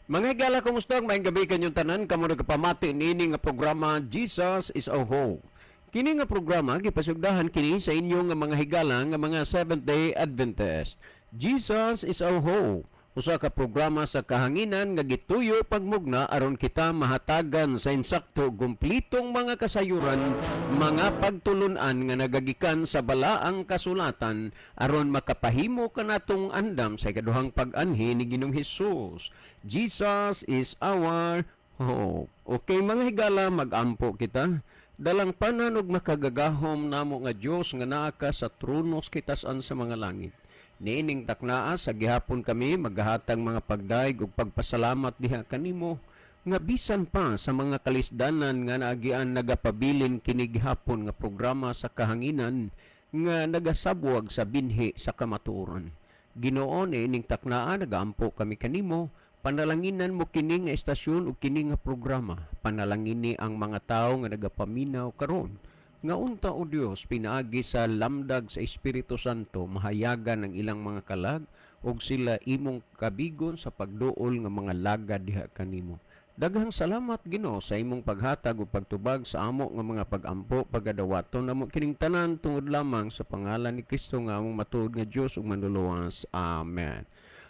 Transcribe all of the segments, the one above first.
Mga higala, kumusta? Maayong gabi kanyong tanan. Kamo nagpamati nini nga programa Jesus is our hope. Kini nga programa gipasugdahan kini sa inyo nga mga higala nga mga Seventh-day Adventist. Jesus is our hope. Usa ka programa sa kahanginan nga gituyo pagmugna aron kita mahatagan sa insakto kumplitong mga kasayuran, mga pagtulunan nga nagagikan sa balaang kasulatan aron makapahimo kanatong andam sa ikaduhang pag-anhi ni Ginoong Hesus. Jesus is our hope. Okay mga higala, mag-ampo kita. Dalang pananog makagagahom namo nga Dios nga naa ka sa tronos kitasan sa mga langit. Niining taknaa sa gihapon kami maghahatag mga pagdaig ug pagpasalamat diha kanimo nga bisan pa sa mga kalisdanan nga naagian nagapabilin kini gihapon nga programa sa kahanginan nga nagasabwag sa binhi sa kamatuoran. Ginoo niining taknaa nagaampo kami kanimo. Panalanginan mo kini nga estasyon o kini nga programa. Panalangini ang mga tao nga nagapaminaw karon. Nga unta o Dios pinaagi sa lamdag sa Espiritu Santo mahayagan ang ilang mga kalag ug sila imong kabigon sa pagduol nga mga lagad diha kanimo. Daghang salamat Ginoo sa imong paghatag ug pagtubag sa amo nga mga pag-ampo pagadawaton namo kining tanan tungod lamang sa pangalan ni Kristo nga among matuod nga Dios ug manluluwas. Amen.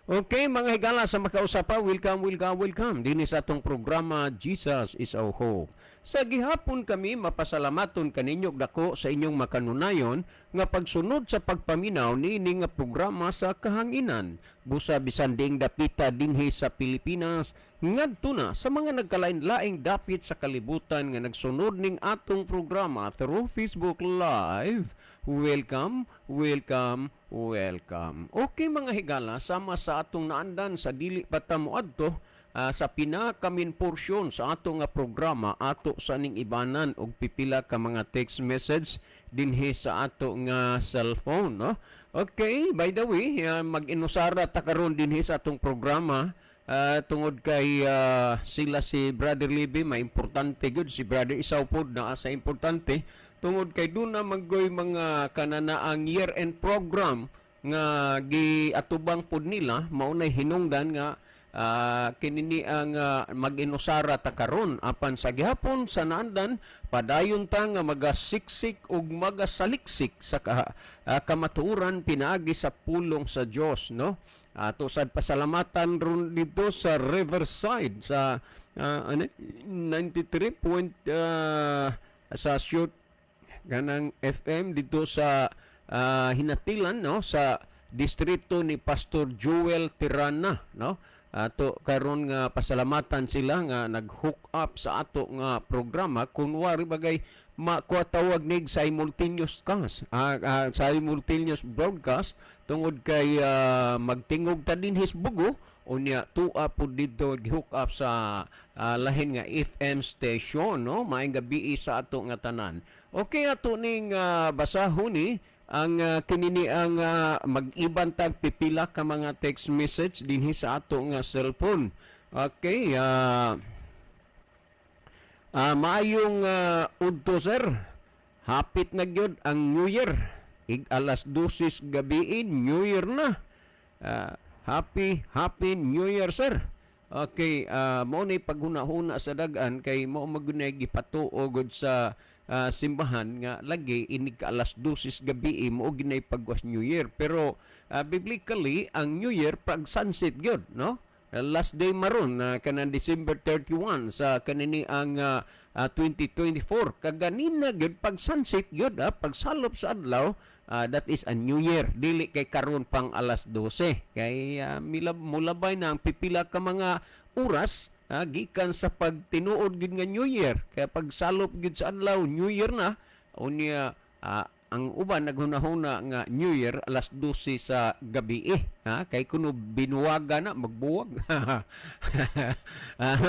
Okay, mga higala sa makausapa, welcome din sa atong programa Jesus is our hope. Sa gihapon kami mapasalamaton kaninyo dako sa inyong makanunayon nga pagsunod sa pagpaminaw niini nga programa sa kahanginan. Busa bisan ding dapita dinhi sa Pilipinas ngadto na sa mga nagkalain-laing dapit sa kalibutan nga nagsunod ning atong programa through Facebook Live. Welcome. Okay mga higala, sama sa atong naandan sa dili pa ta moadto sa pinakamin porsyon sa ato nga programa ato sa ning ibanan og pipila ka mga text message dinhi sa ato nga cellphone, no? Okay, by the way, mag-inusara ta karon dinhi sa atong programa tungod kay sila si Brother Libby, may importante gud si Brother Isaw pod naa sa importante tungod kay doon na maggoy mga kananaang year-end program nga giatubang pod nila maunay hinungdan nga kinini ang mag-inusara ta karon apan sa gihapon sa naandan padayon ta nga magasiksik ug magasaliksik sa kamatuoran pinaagi sa pulong sa Dios, no? Ato sad pasalamatan ron dito sa Riverside sa 93 sa shoot ganang FM dito sa Hinatilan, no, sa distrito ni Pastor Joel Tirana, no. Ato karon nga pasalamatan sila nga nag-hook up sa ato nga programa kunwari bagay makuatawag nig simultaneous cast simultaneous broadcast tungod kay magtingog ta din hisbugo unya tua pud dito gi-hook up sa lahin nga FM station, no, maayong gabi sa ato nga tanan. Okay, ato ning basahon ni ang kinini ang mag-ibantag pipila ka mga text message dinhi sa ato nga cellphone. Okay, maayong udto sir. Hapit na gyud ang New Year. Alas 12 gabi New Year na. Happy New Year sir. Okay, mo ni paghuna-huna sa dagan kay mo magunay gipatuog sa simbahan nga lagi inig alas 12 gabi mo ginay pagwas New Year, pero biblically ang New Year pag sunset gyud, no? Last day maron kanang December 31 sa kanini ang 2024 kaganina gyud pag sunset gyud pag salop sa adlaw, that is a New Year, dili kay karon pang alas 12 kay mulabay na ang pipila ka mga oras gikan sa pagtinuod gid nga New Year kaya pag salop gid sa adlaw New Year na unya ang uban naghunahuna nga New Year alas 12 sa gabi kay kuno binuwaga na magbuwag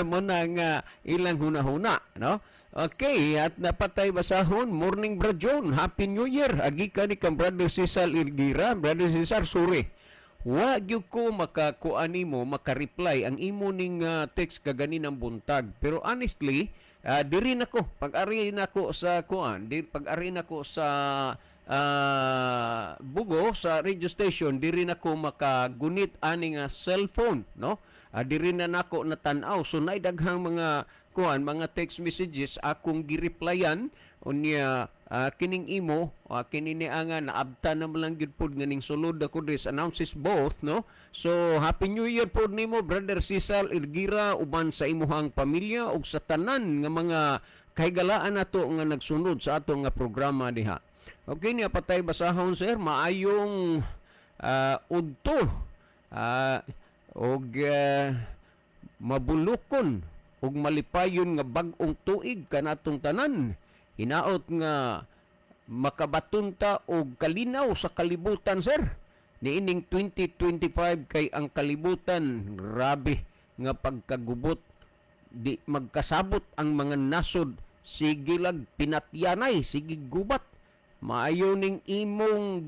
mo na nga ilang hunahuna, no? Okay, at napatay basahon morning Brad John, Happy New Year agika ni kang Brother Cesar Irgira. Brother Cesar, sorry wa gyud ko makakuani mo makareply ang imo ning text kaganinang buntag, pero honestly diri nako pag-ari nako sa kuan pag-ari nako sa Bugo sa radio station diri nako makagunit ani nga cellphone, no? diri na nako natanaw. So naay daghang mga mga text messages akong gireplyan unya kining imo kini nianga naabta na lang gyud pod nganing sulod ako this announces both, no? So happy new year pod nimo Brother Cecil Irgira uban sa imuhang pamilya ug sa tanan nga mga kahigalaan nato nga nagsunod sa ato nga programa diha. Okay niya patay basahon sir, maayong udto og mabulukon ug malipayon nga bag-ong tuig kanatong tanan. Hinaot nga makabatunta og kalinaw sa kalibutan sir. Niining 2025 kay ang kalibutan grabe nga pagkagubot di magkasabot ang mga nasod sige lag pinatyanay sige gubat. Maayo ning imong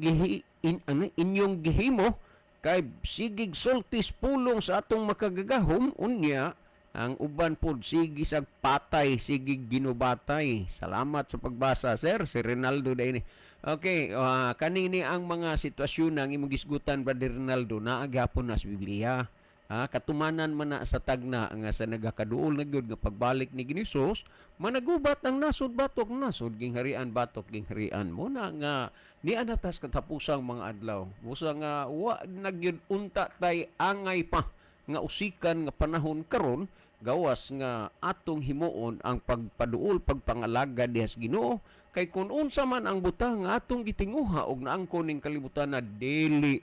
inyong gihimo kay sigig sultis pulong sa atong makagagahom unya ang uban pod sige sa patay sige ginubatay. Salamat sa pagbasa sir, si Rinaldo day ni. Okay, kanini ang mga sitwasyon ng imong gisgutan Brother Rinaldo naa gyapon na sa Biblia. Katumanan man na sa tagna nga sa nagakaduol na gyud nga pagbalik ni Ginisos managubat ang nasod batok nasod gingharian batok gingharian mo na nga ni anatas katapusang mga adlaw. Musa nga wa nagyud unta tay angay pa nga usikan nga panahon karon gawas nga atong himuon ang pagpaduol pagpangalaga dihas Ginoo kay kun unsa man ang butang nga atong gitinguha og naangkon ning kalibutan na dili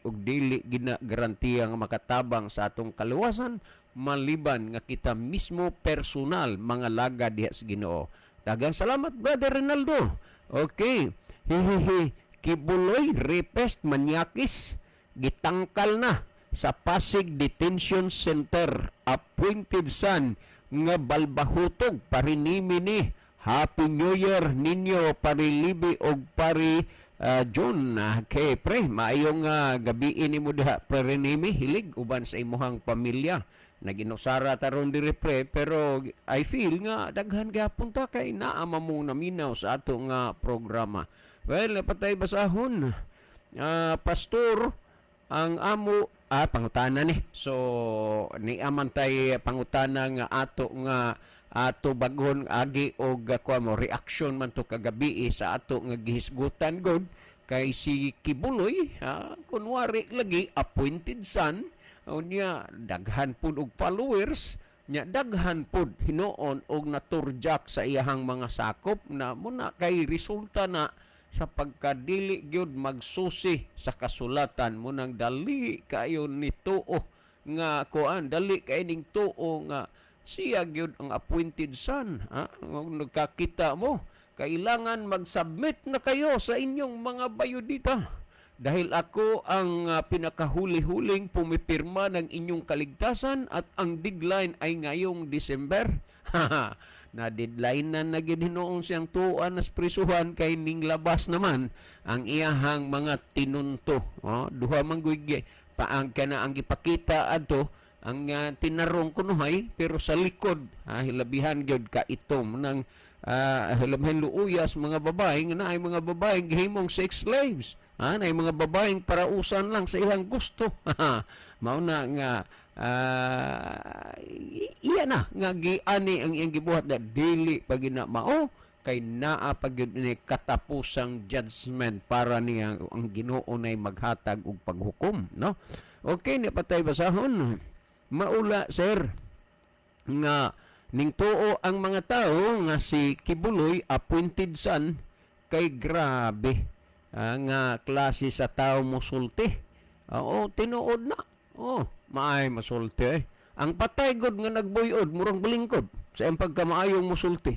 gina garantiya nga makatabang sa atong kaluwasan maliban nga kita mismo personal mga laga dihas Ginoo. Daghang salamat Brother Rinaldo. Okay, hihihi Kibuloy Repest Maniakis gitangkal na sa Pasig Detention Center. Appointed son nga balbahutog parinimi ni Happy New Year ninyo parilibi og pari John. Okay pre, maayong gabi mo diha parinimi hilig uban sa imuhang pamilya. Naginusara taron diri pre pero I feel nga daghan gyapon ta kay naa mo naminaw sa ato nga programa. Well, patay basahon. Pastor ang amo pangutana ni. So ni amantay pangutana nga ato bagon agi og mo reaction man to kagabi sa ato nga gihisgutan god kay si Kibuloy kunwari lagi appointed son unya daghan pud og followers nya daghan pud hinuon og naturjak sa iyahang mga sakop na muna kay resulta na sa pagkadili gyud magsusi sa kasulatan mo nang dali kayo ni tuo nga dali kay ning tuo nga siya gyud ang appointed son. Nagkakita mo kailangan mag-submit na kayo sa inyong mga bayodita dahil ako ang pinakahuli-huling pumipirma ng inyong kaligtasan at ang deadline ay ngayong December. Na deadline na nagihinoon siyang tuan na prisuhan kay ning labas naman ang iyahang mga tinunto. Duha man gud paang kana ang gipakita adto ang tinarong kunuhay pero sa likod hilabihan gyud ka itom ng hilabihan luuyas mga babae nga naay mga babaeng gihimong sex slaves. Naay mga babaeng parausan lang sa iyang gusto. Mao na nga iya na nga giani ang iyang gibuhat na dili pagina mao kay naa pagid ni katapusang judgment para niya ang Ginoo nay maghatag og paghukom, no? Okay, ni patay basahon. Maula sir nga ning tuo ang mga tao nga si Kibuloy appointed son kay grabe nga klase sa tao musulti. Tinuod na. Maay masulti. Ang patay god nga nagbuyod murang balingkod sa iyang pagkamaayong musulti.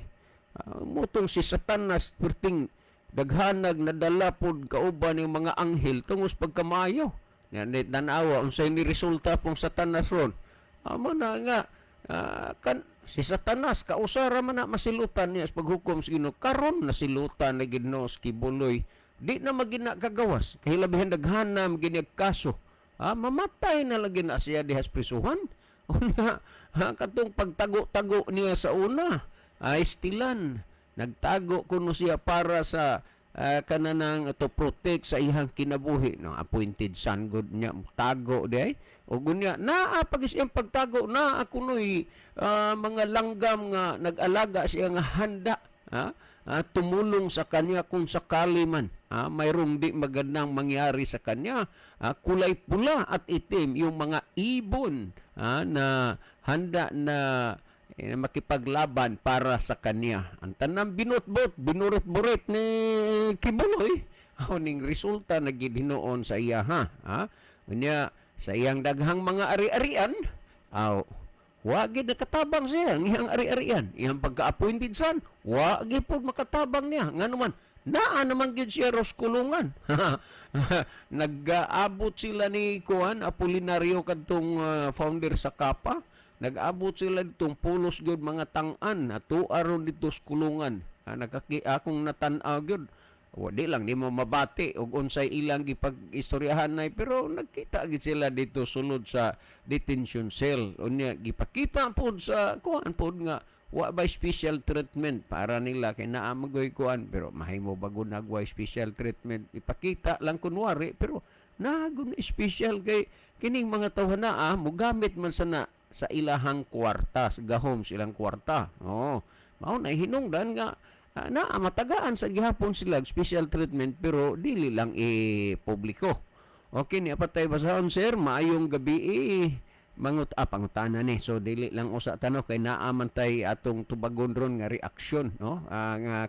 Mutong si Satanas perting daghanag nadala pod kauban ng mga anghel tungos pagkamaayo. Nanawa unsay ni resulta pong Satanas ron. Amo na nga si Satanas kausara man na masilutan niya sa paghukom sa Ginoo. Karon nasilutan na Ginoo sa Kibuloy. Di na magina kagawas. Kahilabihan daghanam gini kaso. Mamatay na lagi na siya dihas prisuhan. Katong pagtago-tago niya sa una ay stilan. Nagtago kuno siya para sa kananang to protect sa iyang kinabuhi no appointed son good niya tago di o gunya naa pag siyang pagtago na kunoy mga langgam nga nag-alaga siya nga handa tumulong sa kanya kung sakali man mayroong di magandang mangyari sa kanya kulay pula at itim yung mga ibon na handa na makipaglaban para sa kanya. Ang tanang binutbot, binurot-burit ni Kibuloy, ning resulta na gidinoon sa iya Unya, sa iyang daghang mga ari-arian, wagi nakatabang siya, ang iyang ari-arian. Iyang pagka-appointed son, wagi po makatabang niya. Nga naman, naa naman gyud siya ros kulungan. Nag-aabot sila ni Apolinario kadtong founder sa Kapa. Nag-abot sila ditong pulos gyud mga tang-an aron dito sa kulungan. Akong natan-aw gyud. Di lang di mo mabati og unsay ilang gipag-istoryahan nay pero nagkita gid sila dito sulod sa detention cell. Unya gipakita pod sa pod nga wa ba special treatment para nila kay naa magoy pero mahimo bago nagwa special treatment. Ipakita lang kunwari pero nagun special kay kining mga tawhana mogamit man sa ilahang kwarta, sa gahom silang kwarta. Mao na hinungdan nga matagaan sa gihapon sila special treatment pero dili lang publiko. Okay, ni apatay basahon sir, maayong gabi pangutana ni. So dili lang usa tanong kay naaman tay atong tubagon ron nga reaksyon, no? Nga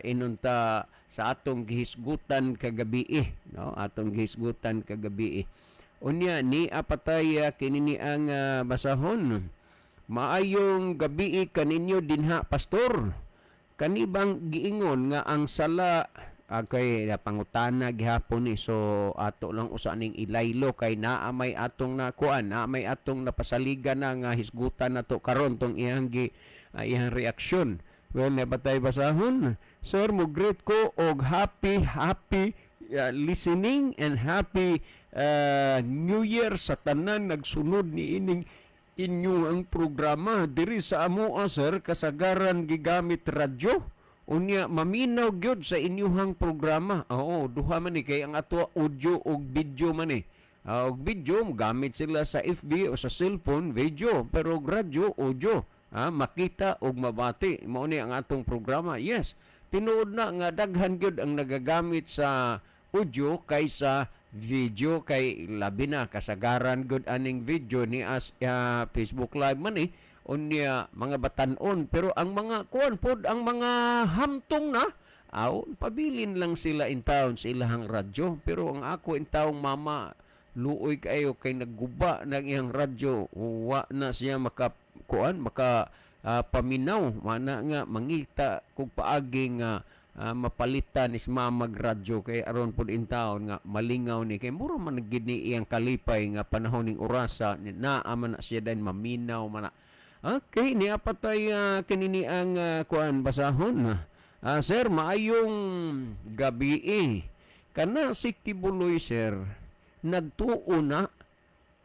inunta sa atong gihisgutan kagabi, no? Atong gihisgutan kagabi. Unya ni apatay kinini ang basahon. Maayong gabi kaninyo dinha pastor. Kanibang giingon nga ang sala kay pangutana gihapon ni so ato lang usa ning ilaylo kay naa may atong may atong napasaligan na nga hisgutan nato karon tong iyang reaksyon. Well, nabatay basahon. Sir, mo greet ko og happy listening and happy New Year sa tanan nagsunod ni inyo ang programa diri sa amoa sir kasagaran gigamit radyo unya maminaw gyud sa inyuhang programa. Duha man ni kay ang ato audio ug video man ni. Og video gamit sila sa FB o sa cellphone video pero radyo audio makita og mabati mao ni ang atong programa. Yes, tinuod na nga daghan gyud ang nagagamit sa audio kaysa video kay labi na kasagaran good aning video ni Facebook Live man unya mga batan-on pero ang mga pod ang mga hamtong na pabilin lang sila in town sa ilahang radyo pero ang ako in taong mama luoy kayo kay nagguba ng iyang radyo wa na siya maka paminaw mana nga mangita kung paagi nga mapalitan is mamagradyo kay aron pud in taon nga malingaw ni kay mura man gid ni iyang kalipay nga panahon ning orasa naa man na siya din maminaw man. Okay, ni apatay kinini ang basahon. Sir, maayong gabi kana si Kibuloy sir nagtuo na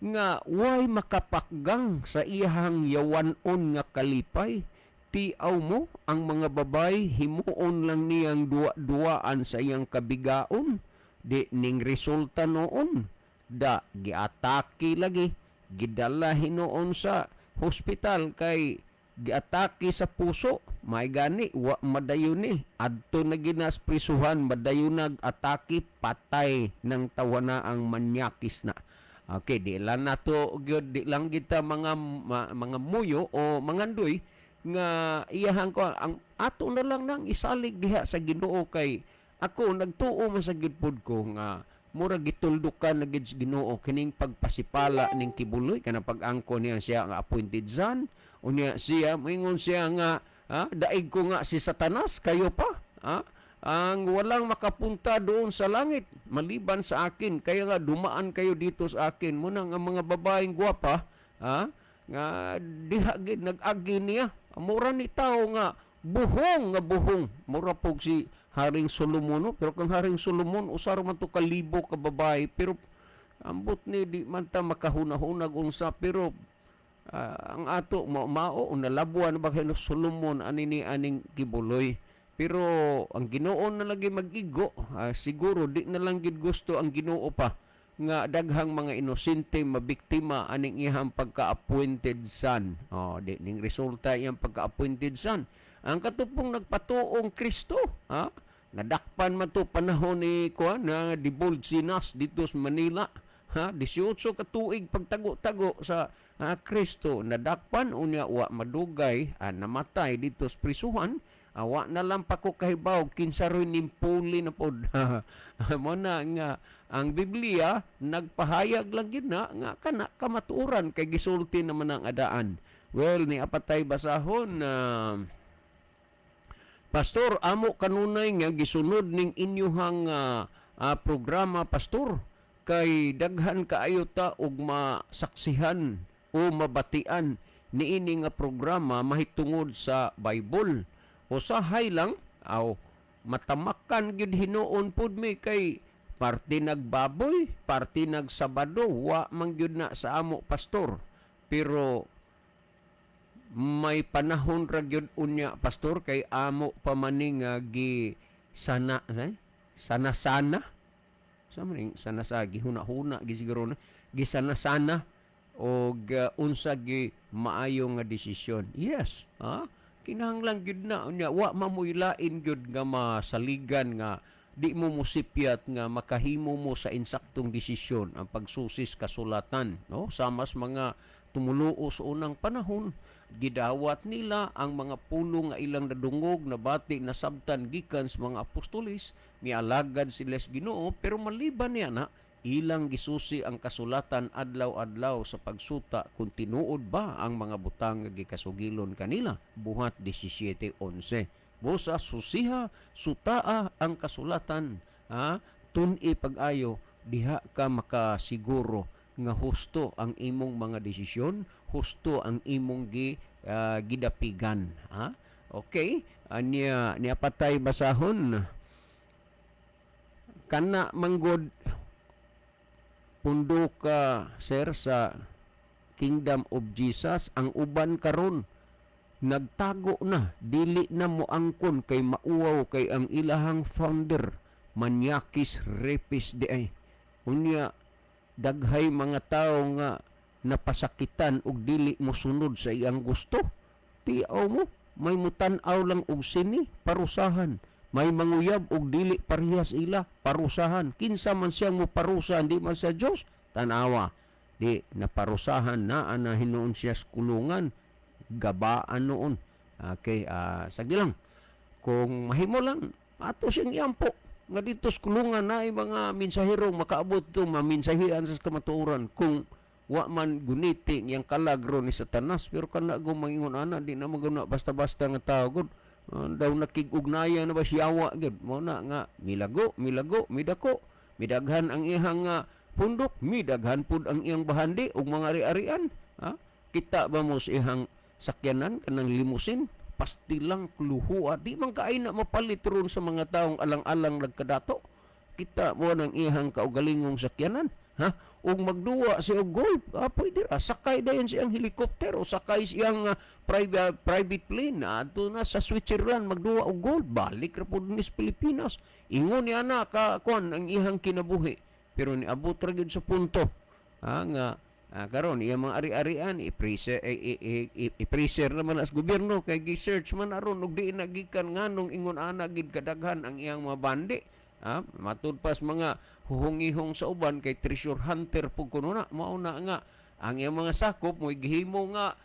nga way makapakgang sa iyang yawanon nga kalipay. Tiaw mo ang mga babay himuon lang niyang duwa-duwaan sa iyang kabigaon di ning resulta noon giatake lagi gidala hinoon sa hospital kay giatake sa puso may gani wa madayon ni adto na ginasprisuhan madayon nag-atake patay ng tawana ang manyakis na. Okay, di lang nato di lang kita mga muyo o mangandoy nga iyahang ko ang ato na lang nang isalig diha sa Ginoo kay ako nagtuo man sa gidpod ko nga mura gituldukan na gid Ginoo kining pagpasipala ning Kibuloy kana pag-angko niya siya nga appointed son unya siya moingon siya nga daig ko nga si Satanas kayo pa ang walang makapunta doon sa langit maliban sa akin kaya nga dumaan kayo dito sa akin mo nang ang mga babaeng gwapa nga diha gid nag-agi niya mura ni tao nga buhong mura pog si Haring Solomon pero kung Haring Solomon usar man to kalibo ka babae pero ambot ni di man ta makahunahunag unsa pero ang ato mao nalabuan ba kay Solomon ani ni aning Kibuloy Pero ang Ginoo na lagi mag-igo, siguro di na lang gid gusto ang Ginoo pa nga daghang mga inosente mabiktima aning iyang pagka-appointed son. Di ning resulta iyang pagka-appointed son. Ang katupong nagpatuong Kristo, nadakpan man to panahon ni kuan na Dibold Sinas dito sa Manila. 18 ka tuig pagtago-tago sa Kristo, nadakpan unya wa madugay, namatay dito sa prisuhan. Wa na lang pa ko kahibaw kinsa ron nimpuli na pod. Mo na nga ang Biblia nagpahayag lang gid na nga kana kamatuoran kay gisulti naman ang adaan. Well, ni apatay basahon na Pastor, amo kanunay nga gisunod ning inyuhang programa, Pastor, kay daghan kaayo ta og masaksihan o mabatian niini nga programa mahitungod sa Bible. Usahay lang, matamakan gyud hinuon pud mi kay parte nagbaboy, parte nagsabado, wa man gyud na sa amo, Pastor. Pero may panahon ra gyud unya, Pastor, kay amo pa maning sana sana gihuna-huna gisiguro na gisana-sana og unsa gi maayo nga desisyon. Yes, kinahanglan gyud na unya wa mamuylain gyud nga masaligan nga di mo musipyat nga makahimo mo sa insaktong desisyon ang pagsusis kasulatan, no? Samas mga tumuluo sa unang panahon, gidawat nila ang mga pulong nga ilang nadungog na bati na sabtan gikan sa mga apostolis, mialagad sila sa Ginoo, pero maliban niya na ilang gisusi ang kasulatan adlaw-adlaw sa pagsuta kung tinuod ba ang mga butang nga gikasugilon kanila. Buhat 17:11. Busa susiha, sutaa ang kasulatan, tun-i pag-ayo, diha ka makasiguro nga husto ang imong mga desisyon, husto ang imong gidapigan. Okay, niya patay basahon kana manggod pundo ka, sir, sa Kingdom of Jesus. Ang uban karon nagtago na, dili na mo angkon kay mauwaw kay ang ilahang founder manyakis rapist di ay. Unya daghay mga tao nga napasakitan og dili mo sunod sa iyang gusto. Tiaw mo, may mutan-aw lang og sini, parusahan. May manguyab og dili parehas ila, parusahan. Kinsa man siyang mo parusahan, di man sa Dios, tanawa. Di naparusahan na ana hinuon siya sa kulungan, gabaan noon. Okay, sagdi lang. Kung mahimo lang, ato siyang iampo. Nga dito sa kulungan na mga mensahero makaabot to, maminsahian sa kamatuoran. Kung wa man guniti yang kalagro ni Satanas, pero kana gumangingon ana, di na maguna basta-basta nga tao. Daw nakig-ugnayan na ba siyawa gid mo na nga milago midako midaghan ang iyang pundok, midaghan pud ang iyang bahandi ug mga ari-arian. Kita ba mo sa iyang sakyanan kanang limusin, pastilang luhua, di man kaay na mapalit ron sa mga taong alang-alang nagkadato. Kita mo ng iyang kaugalingong sakyanan, ug magduwa siya og gold, pwede ra sakay dayon siyang helicopter o sakay siyang private plane adto na sa Switzerland magduwa og gold, balik ra pud ni Pilipinas. Ingon niya na kuan ang iyang kinabuhi, pero niabot ra gyud sa punto nga karon iyang mga ari-arian i-preser naman as gobyerno kay gi-search man aron ug di nagikan nganong ingon ana gid kadaghan ang iyang mga bandi. Matud pas mga huhungihong sa uban kay treasure hunter pug kuno na, mao na nga ang iyang mga sakop mo gihimo nga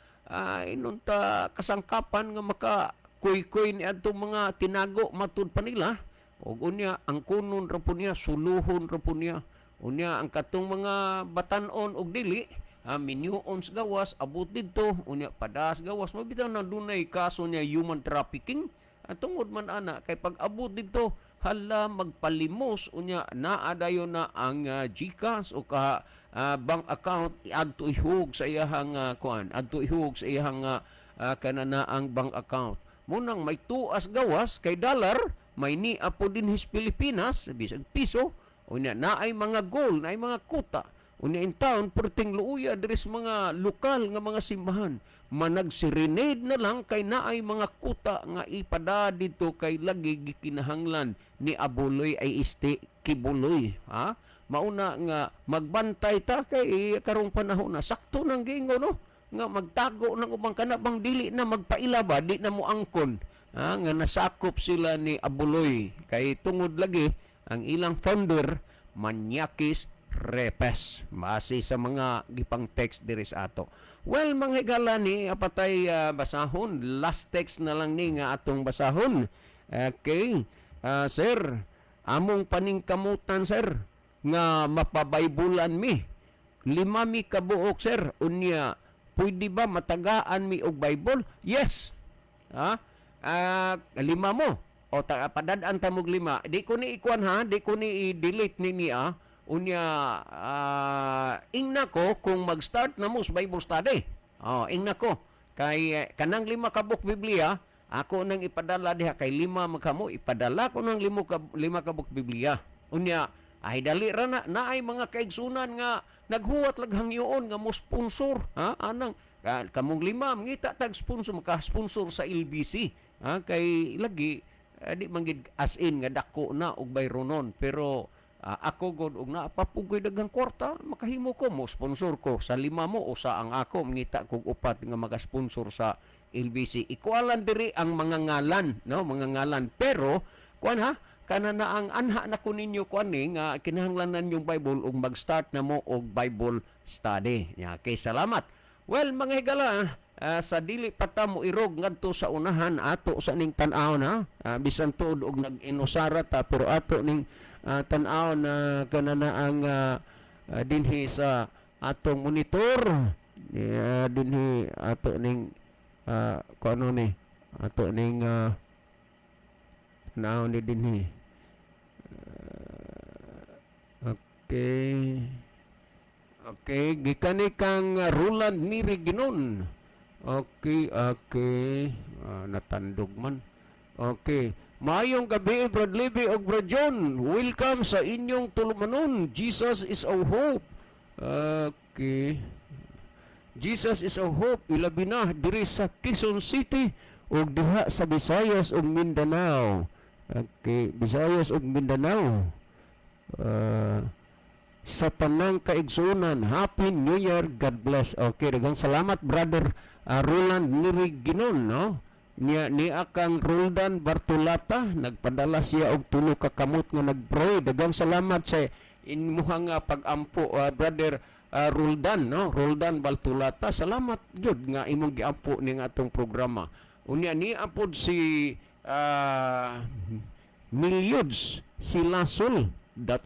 inunta kasangkapan nga maka kuy-kuy ni adtong mga tinago matud pa nila. Og unya ang kunon ra po niya, suluhon ra po niya. Unya ang katong mga batan-on og dili, minyuon sa gawas, abot dito, unya padas gawas, mabitaw na dunay kaso niya human trafficking. Tungod man ana kay pag abot dito, hala magpalimos unya naadayon na ang GCash o bank account adto ihug sa iyang adto ihug sa iyang kananaang bank account. Munang may tuas gawas kay dollar, may niya po din his Pilipinas bisag piso, unya naay mga gold, naay mga kuta. Unya in town, perting luuya, there's mga lokal nga mga simbahan. Managserenade na lang kay naay mga kuta nga ipada dito kay lagi gikinahanglan ni Abuloy ay isti kibuloy. Ha? Mauna nga magbantay ta kay karong panahon na sakto nang gingo no nga magtago ng ubang kanabang dili na magpailaba di na mo angkon nga nasakop sila ni Abuloy kay tungod lagi ang ilang founder Manyakis Repes base sa mga gipang text diri sa ato. Well, mga higala ni apatay basahon, last text na lang ni nga atong basahon. Okay. Sir, among paningkamutan sir nga mapabaybulan mi. 5 mi kabuok sir. Unya, pwede ba matagaan mi og Bible? Yes. Ha? 5 mo. O padadaan ta mog 5. Di ko ni ikuan ha, di ko ni i-delete ni niya. Unya ingna ko kung mag-start na mo sa Bible study. Ingna ko kay kanang 5 ka book Biblia, ako nang ipadala diha kay 5 magkamo, ipadala ko ng 5 ka book Biblia. Unya ay dali ra na naay mga kaigsunan nga naghuwat laghangyoon nga mo sponsor ha anang kamong 5 ngita tag sponsor maka-sponsor sa LBC ha kay lagi di manggid as in nga dako na og bayronon pero ako god og napapugoy daghang kwarta makahimo ko mo sponsor ko sa 5 mo o sa ang ako mangita kog upat nga maga-sponsor sa LBC. Ikualan diri ang mga ngalan no mga ngalan pero kuan ha kana na ang anha na ko ninyo kuan ni nga kinahanglanan yung Bible ug mag-start na mo og Bible study. Okay, salamat. Well, mga higala, sa dili pa ta mo irog ngadto sa unahan ato sa ning tan-aw na bisan tuod og nag-inusara ta pero ato ning tan-aw na kanana ang dinhi sa atong monitor dinhi ato ning kuno ni ato ning tan-aw ni dinhi okay gikani kang Roland Miriginon. Okay. Natandog man. Okay. Maayong gabi, Brad Libby o Brad John. Welcome sa inyong tulumanon. Jesus is our hope. Okay. Jesus is our hope. Ilabi na diri sa Quezon City o diha sa Visayas o Mindanao. Okay. Visayas o Mindanao. Sa tanang kaigsunan, Happy New Year, God bless. Okay, daghang salamat brother Roland Miriginon, no? Niya kang Roldan Bartolata, nagpadala siya og 3 ka kamot nga nagpray. Daghang salamat sa imuhang pag-ampo brother Roldan, no? Roldan Bartolata. Salamat jud nga imong giampo ning atong programa. Unya ni apod si Millions Silasol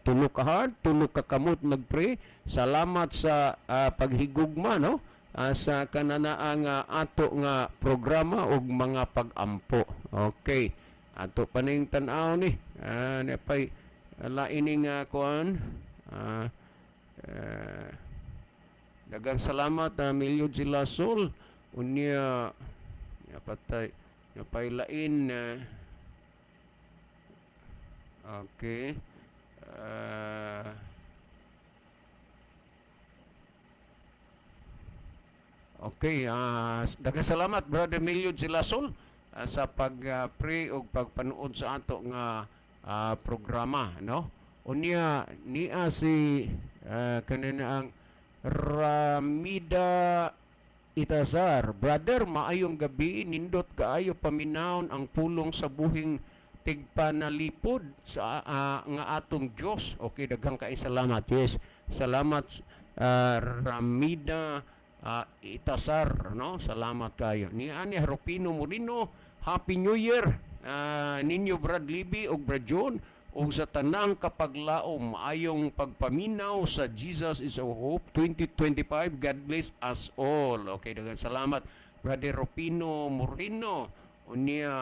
tulo ka hard, tulo ka kamot nagpray. Salamat sa paghigugma no sa kananaang ato nga programa ug mga pag-ampo. Okay. Ato paning tan-aw ni napay laining kuan daghang salamat Milyon sila Sol unya patay napay lain okay. Okay, daghang salamat Brother Milyon Silasol sa pag-pray o pagpanood sa ato nga programa, no? Unya niya si kanina ang Ramida Itazar. Brother, maayong gabi, nindot kaayo paminawon ang pulong sa buhing tigpanalipod sa nga atong Dios. Okay, daghang kay salamat. Yes, salamat Ramida Itasar, no? Salamat kayo. Ni ani Rupino Morino, Happy New Year ninyo Brad Libby ug Brad John ug sa tanang kapaglaom maayong pagpaminaw sa Jesus is our hope 2025. God bless us all. Okay, daghang salamat Brother Rupino Morino. Unya,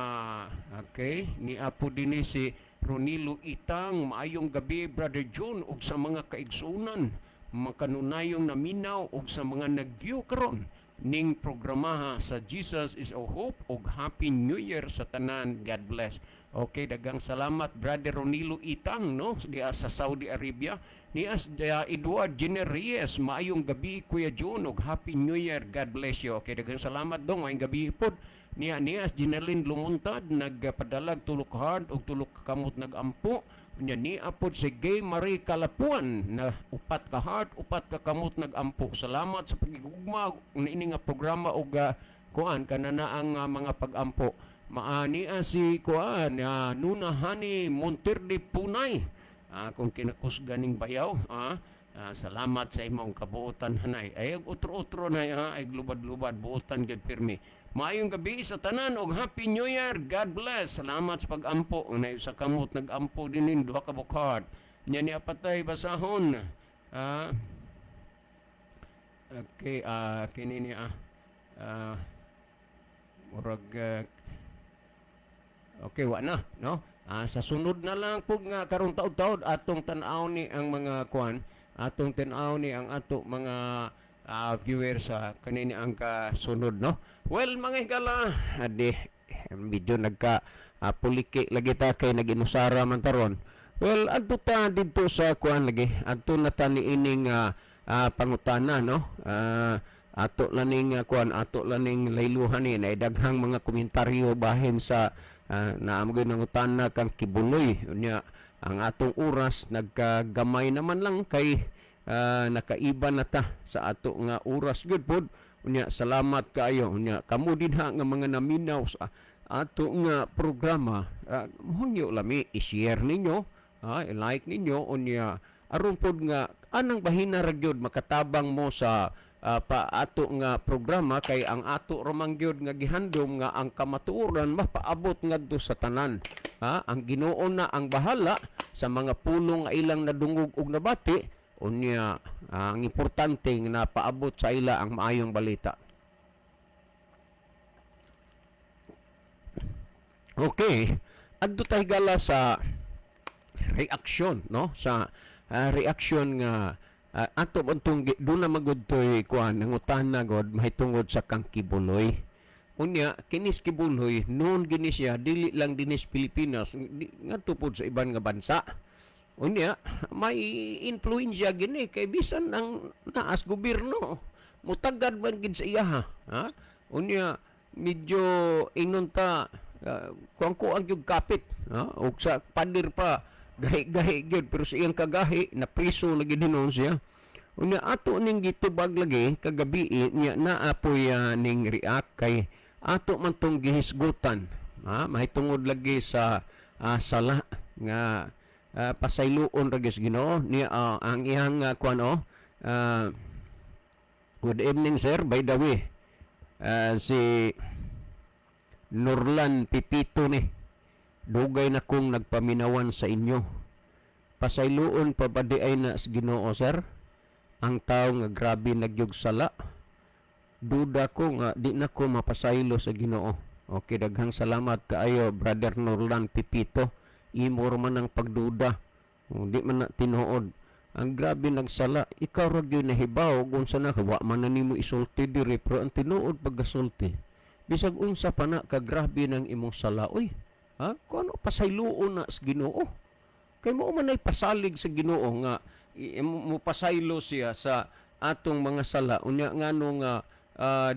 okay, ni apo din si Ronilo Itang, maayong gabi Brother John ug sa mga kaigsunan, makanunayong naminaw ug sa mga nag-view karon ning programaha sa Jesus is our hope ug Happy New Year sa tanan. God bless. Okay, dagang salamat Brother Ronilo Itang no diya sa Saudi Arabia. Nias Edward Jenner Reyes, maayong gabi Kuya John ug Happy New Year. God bless you. Okay, dagang salamat dong maayong gabi pod. Nias Ginalyn Lumuntad nagpadalag tulok hard ug tulok kamot nagampo. Ni apod si Gay Marie Kalapuan na upat ka heart, upat ka kamot nagampo. Salamat sa pagigugma ini nga programa ug kuan kanana ang mga pagampo. Maani si kuan Nuna Hani Monterdi Punay. Kung kinakusga ning bayaw, salamat sa imong kabuotan hanay. Ay utro-utro na ay lubad-lubad buotan gid pirmi. Maayong gabi sa tanan og Happy New Year. God bless. Salamat sa pag-ampo. Unay sa kamot nag-ampo dinin duha ka bukhard. Nya ni apatay basahon. Okay, kini ni murag okay, wa na, no? Sa sunod na lang pug nga karong taud-taud atong tan-aw ni ang mga kuan, atong tan-aw ni ang ato mga viewers sa kanini ang kasunod, no? Well, mga higala, medyo nagka puliki lagi ta kay naginusara man taron. Well, adto ta didto sa kuan lagi, adto na ta ni ining pangutana, no? Ato laning kuan, ato laning layluhan ni daghang mga komentaryo bahin sa naamgoy ng utana kang kibuloy unya ang atong oras nagkagamay naman lang kay nakaiba na ta sa ato nga oras good pod unya salamat kaayo unya kamo dinha nga mga naminaw sa ato nga programa mohangyo lami i-share ninyo i-like ninyo unya aron pod nga anang bahina ra gyud makatabang mo sa pa ato nga programa kay ang ato romangyod nga gihandom nga ang kamatuoran mapaabot ngadto sa tanan. Ang Ginoo na ang bahala sa mga pulong nga ilang nadungog og nabati unya ang importante nga paabot sa ila ang maayong balita. Okay, adto tay gala sa reaksyon, no? Sa reaksyon nga ato untong do na magudtoy kuan nangutana god mahitungod sa kang kibuloy. Unya kinis kibuloy noon gini siya dili lang dinis Pilipinas ngadto pod sa iban nga bansa. Unya may influensya gini kay bisan ang naas gobyerno mutagad man gid sa iya ha. Unya medyo inunta kuang-kuang yung kapit ug sa pader pa gahi-gahi gyud pero sa iyang kagahi na priso lagi dinon siya. Unya ato ning gitubag lagi kagabi niya naapoy ning react kay ato man tong gihisgutan mahitungod lagi sa sala nga pasayloon ra gyud Ginoo niya ang iyang kuan good evening sir by the way si Norlan Pipito ni dugay na kong nagpaminawan sa inyo. Pasayloon pa ba di ay na sa Ginoo, sir? Ang tao nga grabe nagyog sala. Duda ko nga di na ko mapasaylo sa Ginoo. Okay, daghang salamat kaayo, Brother Norlan Pipito. Imor man ang pagduda. Di man na tinuod. Ang grabe nagsala. Ikaw ra gyud nahibaw kung sana wa man na nimo isulti diri pero ang tinuod paggasulti. Bisag unsa pa na ka grabe nang imong sala. Uy, kung ano pasayloon na sa Ginoo. Kay mo man ay pasalig sa Ginoo nga mo pasaylo siya sa atong mga sala unya ngano nga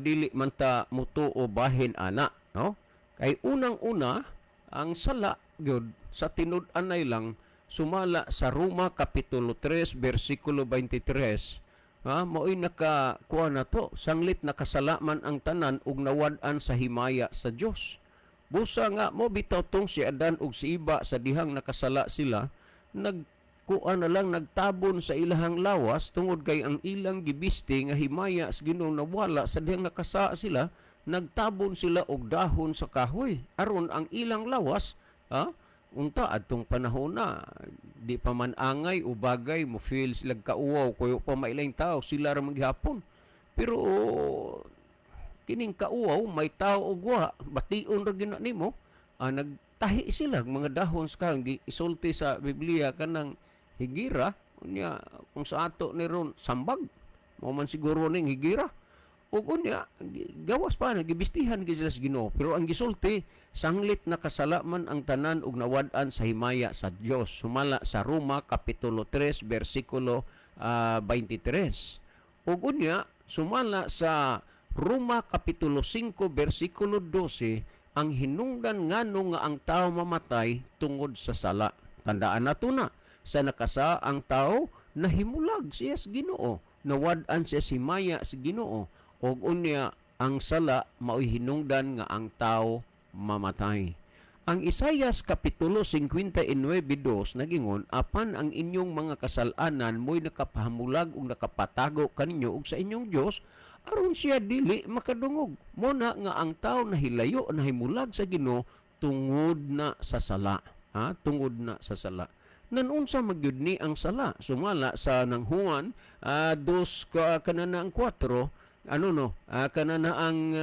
dili man ta mutuo bahin ana, no? Kay unang-una ang sala gyud sa tinud-anay lang sumala sa Roma kapitulo 3 bersikulo 23. Mao'y nakakuha na to sanglit nakasalaman ang tanan ug nawad-an sa himaya sa Dios. Busa nga mo bitaw tong si Adan ug si Iba sa dihang nakasala sila nagkuan na lang nagtabon sa ilahang lawas tungod kay ang ilang gibiste nga himaya sa Ginoo nawala sa dihang nakasa sila nagtabon sila og dahon sa kahoy aron ang ilang lawas unta adtong panahon na di pa man angay o bagay mo feel sila kauwaw kuyo pa mailang tao sila ra maghapon pero kining kauwaw may tao og wa bation ra gyud nimo nagtahi sila mga dahon sa isulti sa Biblia kanang higira unya kung sa ato ni ron sambag mo man siguro ning higira ug unya gawas pa nagibistihan gid sila sa Ginoo, pero ang gisulti sanglit nakasala man ang tanan ug nawad-an sa himaya sa Dios, sumala sa Roma kapitulo 3 bersikulo 23. Ug unya sumala sa Roma kapitulo 5 bersikulo 12, ang hinungdan ngano nga ang tao mamatay tungod sa sala. Tandaan nato na, sa nakasa ang tao nahimulag siya sa Ginoo, nawad-an siya si himaya sa Ginoo, ug unya ang sala mao'y hinungdan nga ang tao mamatay. Ang Isaias kapitulo 59:2 nagingon, apan ang inyong mga kasalanan mo'y nakapahamulag ug nakapatago kaninyo ug sa inyong Dios, aron siya dili makadungog. Muna nga ang tao nahilayo nahimulag sa Ginoo tungod na sa sala. Tungod na sa sala. Nanunsa magyud ni ang sala? Sumala sa nang Juan 2 kanana ang 4, kanana ang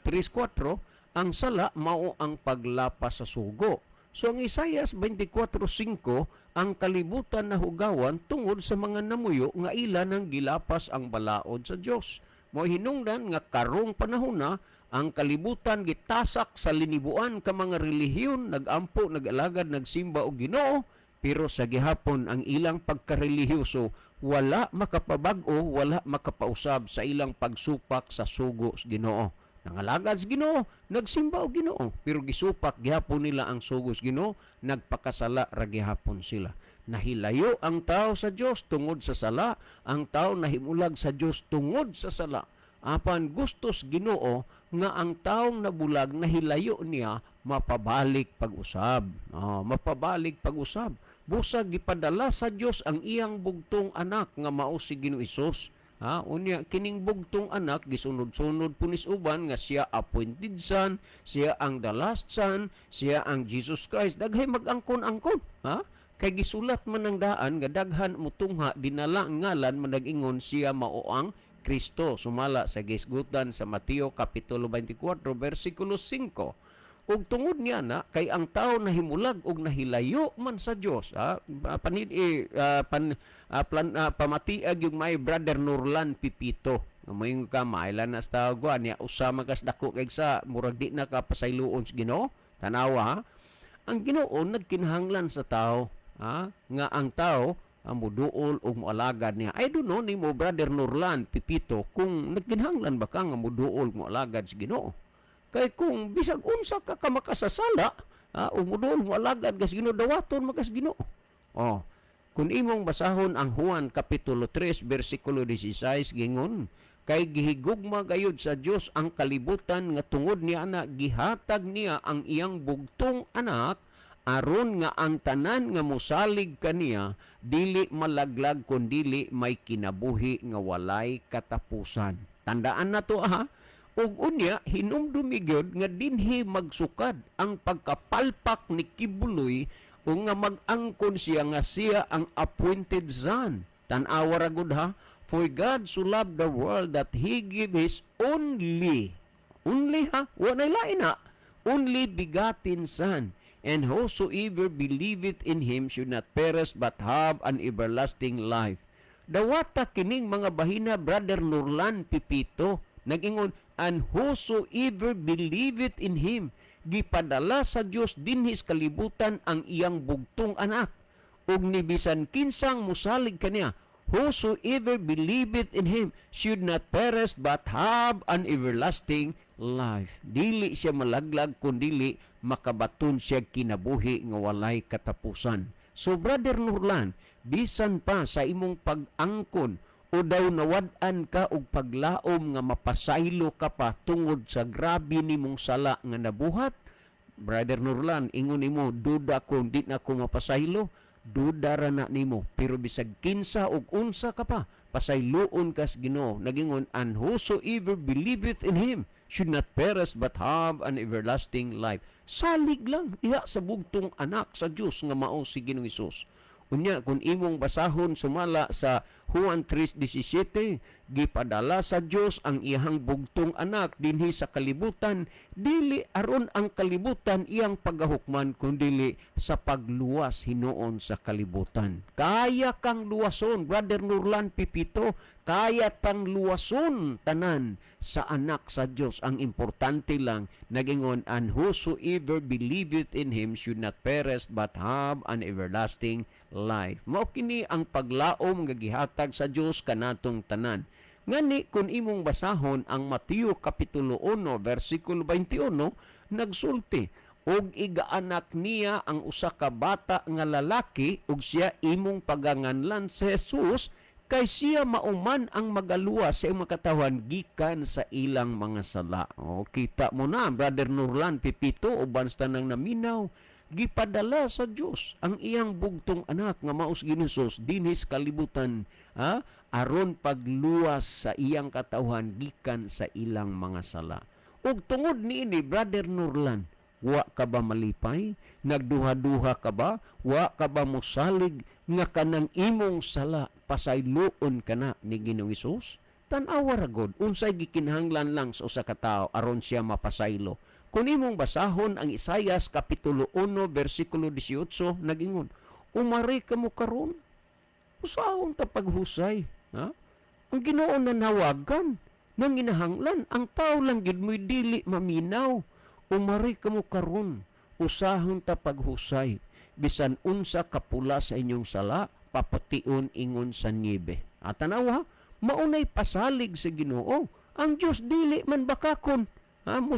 3:4, ang sala mao ang paglapas sa sugo. So ang Isaias 24:5, ang kalibutan na hugawan tungod sa mga namuyo nga ila nang gilapas ang balaod sa Dios. Mao hinungdan nga karong panahon na ang kalibutan gitasak sa linibuan ka mga relihiyon, nagampo, nag-alagad, nagsimba og Ginoo, pero sa gihapon ang ilang pagkarelihiyoso wala makapabag-o, wala makapausab sa ilang pagsupak sa sugo sa Ginoo. Nangalagad sa Ginoo, nagsimba og Ginoo, pero gisupak gihapon nila ang sugo sa Ginoo, nagpakasala ra gihapon sila. Nahilayo ang tao sa Dios tungod sa sala, ang tao nahimulag sa Dios tungod sa sala. Apan gustos Ginoo nga ang taong nabulag nahilayo niya mapabalik pag-usab. Mapabalik pag-usab. Busag gipadala sa Dios ang iyang bugtong anak nga mao si Ginoong Hesus. Unya kining bugtong anak gisunod-sunod punis uban nga siya appointed son, siya ang the last son, siya ang Jesus Christ. Daghay mag-angkon-angkon. Kay gisulat man ang daan nga daghan mutungha dinala ang ngalan manag-ingon siya mao ang Kristo. Sumala sa gisgutan sa Mateo kapitulo 24 bersikulo 5. Ug tungod niya na kay ang tao nahimulag og nahilayo man sa Dios, pamatiag yung may brother Nurlan Pipito nga moyong ka mailan na sa tawag niya usama kas dako kay sa murag di na ka pasayloon sa Ginoo. Tanawa ang Ginoo nagkinahanglan sa tao nga ang tao ang muduol o mualagad niya. I don't know ni mo brother Nurlan Pipito kung nagkinahanglan ba ka nga muduol mualagad sa Ginoo. Kay kung bisag unsa ka makasasala, umudol mo alagad kas Ginoo dawaton magas Ginoo. Kung imong basahon ang Juan kapitulo 3 bersikulo 16 gingon, kay gihigugma gayud sa Dios ang kalibutan nga tungod niya na gihatag niya ang iyang bugtong anak aron nga ang tanan nga mosalig kaniya dili malaglag kundi may kinabuhi nga walay katapusan. Tandaan nato ug unya hinumdumi gyud nga dinhi magsukad ang pagkapalpak ni Kibuloy o nga mag-angkon siya nga siya ang appointed son. Tan-awa ra gud for God so loved the world that He gave His only wala lain only begotten Son, and whosoever believeth in Him should not perish but have an everlasting life. Dawata kining mga bahina brother Nurlan Pipito nag-ingon, and whosoever believeth in Him, gipadala sa Dios dinhis kalibutan ang iyang bugtong anak, ug ni bisan kinsang mosalig kaniya, whosoever believeth in Him should not perish but have an everlasting life. Dili siya malaglag kundi makabaton siya kinabuhi nga walay katapusan. So brother Nurlan, bisan pa sa imong pag-angkon o daw nawad-an ka og paglaom nga mapasaylo ka pa tungod sa grabe nimong sala nga nabuhat, brother Nurlan, ingon nimo duda kung di na ko mapasaylo, duda ra na nimo, pero bisag kinsa og unsa ka pa pasayloon kas Ginoo. Nagingon, and whosoever believeth in Him should not perish but have an everlasting life. Salig lang diha sa bugtong anak sa Dios nga mao si Ginoong Hesus. Unya kung imong basahon sumala sa Juan 3:17, gipadala sa Dios ang iyang bugtong anak dinhi sa kalibutan, dili aron ang kalibutan iyang pagahukman kundi sa pagluwas hinuon sa kalibutan. Kaya kang luwason, Brother Nurlan Pipito, kaya tang luwason tanan sa anak sa Dios. Ang importante lang nagingon, and whosoever believeth in him should not perish but have an everlasting life. Mao kini ang paglaom nga gihatag sa Dios kanatong tanan. Ngani kung imong basahon ang Mateo kapitulo 1 versikulo 21, nagsulti, og igaanak niya ang usa ka bata nga lalaki ug siya imong paganganlan si Jesus, kay siya mauman ang magaluwa sa iyong makatawan gikan sa ilang mga sala. O, kita mo na, Brother Nurlan Pipito, uban sa nang naminaw, gipadala sa Dios ang iyang bugtong anak nga maus Ginoos dinhis kalibutan, aron pagluwas sa iyang katawhan gikan sa ilang mga sala. Ug tungod niini, Brother Nurlan, wa ka ba malipay? Nagduha-duha ka ba? Wa ka ba mosalig nga kanang imong sala pasayloon kana ni Ginoong Hesus? Tan-awa ra gud unsay gikinahanglan lang sa usa ka tawo aron siya mapasaylo. Kung imong basahon ang Isaias kapitulo 1 versikulo 18, nagingon, umari ka mo karon, usahon ta paghusay. Ang Ginoo nanawagan, nang ginahanglan, ang tao lang gid mo'y dili maminaw. Umari ka mo karon, usahon ta paghusay, bisan unsa kapula sa inyong sala, papation ingon sa niebe. At tanawa, maunay pasalig sa Ginoo. Ang Dios dili man bakakon. Mo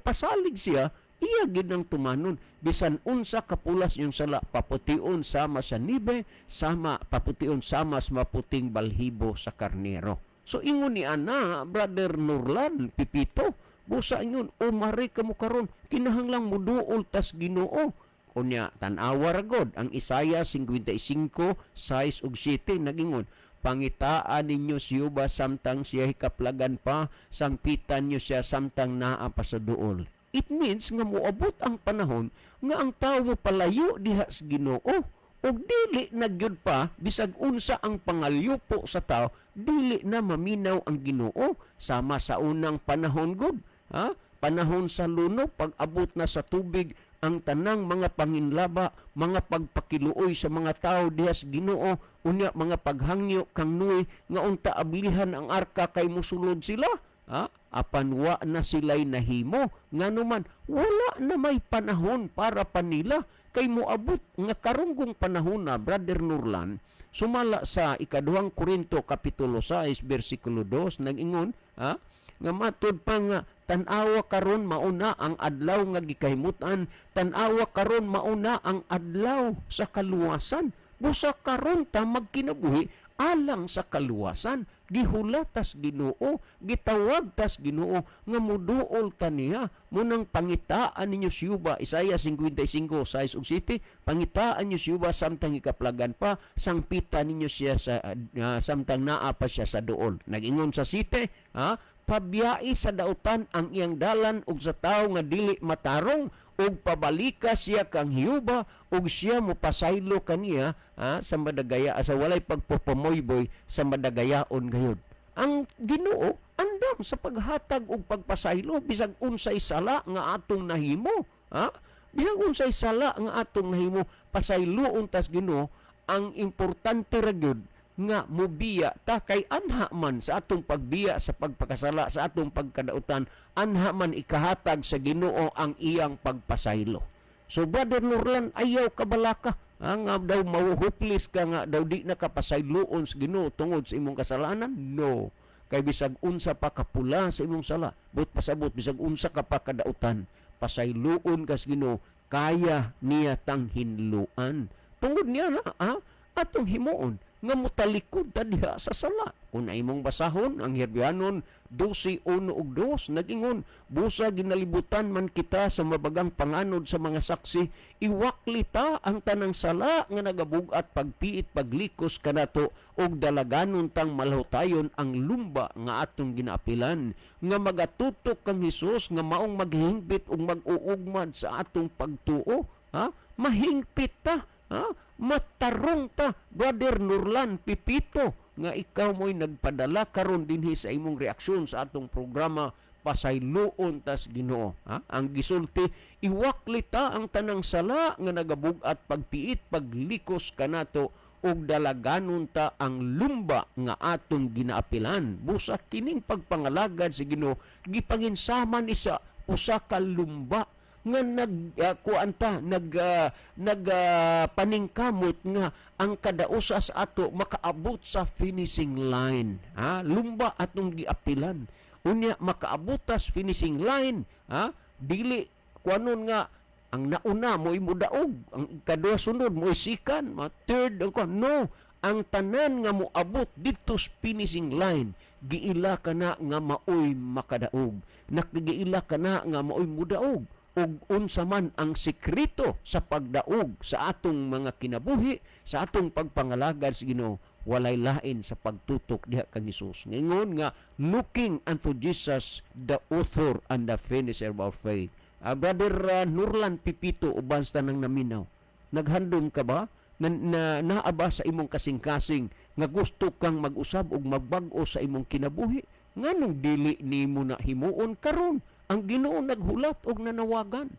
pasalig siya, iya gid ang tumanon. Bisan unsa kapulas yung sala, papution sama sa nibe, sama papution sama sa maputing balhibo sa karnero. So ingon ni ana, Brother Nurlan Pipito, busa ingon, umari ka mo karon, kinahanglang muduol tas Ginoo. Kunya tan-awa ra gud ang Isaiah 55:6 ug 7 nagingon, pangitaan ninyo siya ba samtang siya hikaplagan pa, sangpitan nyo siya samtang naa pa sa duol. It means nga moabot ang panahon nga ang tao mo palayo diha sa Ginoo. O dili na gyud pa, bisag unsa ang pangalyupo sa tao, dili na maminaw ang Ginoo. Sama sa unang panahon gud. Panahon sa luno, pag-abot na sa tubig, ang tanang mga panginlaba, mga pagpakiluoy sa mga tao diha sa Ginoo, unya mga paghangyo kang nuy nga unta ablihan ang arka kay musulod sila. Apan wa na sila'y nahimo, nganuman wala na may panahon para panila kay moabot nga karunggong panahon na, Brother Nurlan, sumala sa ikaduhang Korinto kapitulo 6 versikulo 2 nag-ingon, nga matud pa nga tan-awa karon mauna ang adlaw nga gikahimutan, tan-awa karon mauna ang adlaw sa kaluwasan. Busa karon ta magkinabuhi alang sa kaluwasan, gihulatas Ginoo, gitawag tas Ginoo nga muduol ta niya. Munang pangitaan ninyo siyuba, Isaiah 55:6 ug 7, pangitaan ninyo siyuba samtang ikaplagan pa, sangpitan ninyo siya sa samtang naa pa siya sa duol. Nag-ingon sa 7, pabiyai sa dautan ang iyang dalan ug sa tawo nga dili matarong, ug pabalika siya kang hiyuba ug siya mo pasaylo kaniya sa madagaya sa walay pagpupumoyboy sa madagayaon gayud. Ang Ginoo andam sa paghatag og pagpasaylo bisag unsay sala nga atong nahimo. Bisag unsay sala nga atong nahimo, pasayloon tas Ginoo. Ang importante ra gyud nga mubiya ta kay anha man sa atong pagbiya sa pagpakasala, sa atong pagkadautan, anha man ikahatag sa Ginoo ang iyang pagpasaylo. So Brother Nurlan, ayaw kabalaka nga daw mawhuplis ka nga daw di nakapasayloon sa Ginoo tungod sa imong kasalanan. No, kay bisag unsa pa kapula sa imong sala, but pasabot bisag unsa ka pa kadautan, pasayloon ka sa Ginoo, kaya niya tang hinluan. Tungod niya na atong himuon nga mutalikod ta diha sa sala. Kung imong basahon ang Hebreanon 12:1 ug 2 nag-ingon, busa ginalibutan man kita sa mabagang panganod sa mga saksi, iwakli ta ang tanang sala nga nagabug-at pagpiit paglikos kanato og dalaganon tang malhutayon ang lumba nga atong ginaapilan, nga magatutok kang Hesus nga maong maghingpit ug mag-uugmad sa atong pagtuo. Mahingpit ta, matarong ta, Brother Nurlan Pipito. nga ikaw mo'y nagpadala karon dinhi sa imong reaksyon sa atong programa pasayloon tas Ginoo. Ang gisulti, iwaklita ang tanang sala nga nagabug-at pagpiit paglikos kanato og dalaganon ta ang lumba nga atong ginaapilan. Busa kining pagpangalagad sa Ginoo gipanginsaman isa usa ka lumba nga paningkamot nga ang kadausa sa ato makaabot sa finishing line. Lumba atong giapilan. Unya makaabutas finishing line, dili kuanon nga ang nauna mo imudaog, ang kadua sunod mo isikan, third no, ang tanan nga moabot dito sa finishing line, giila ka na nga maoy makadaog, nakagiila ka na nga maoy mudaog, ug unsa man ang sekreto sa pagdaog sa atong mga kinabuhi, sa atong pagpangalagad sa Ginoo, walay lain sa pagtutok diha kang Hesus. Ngayon nga, looking unto Jesus, the author and the finisher of our faith. Brother Nurlan Pipito, uban sa nang naminaw, naghandom ka ba? Naaba sa imong kasing-kasing nga gusto kang mag-usab og magbag-o sa imong kinabuhi? Nganong dili nimo na himuon karon? Ang Ginoo naghulat og nanawagan.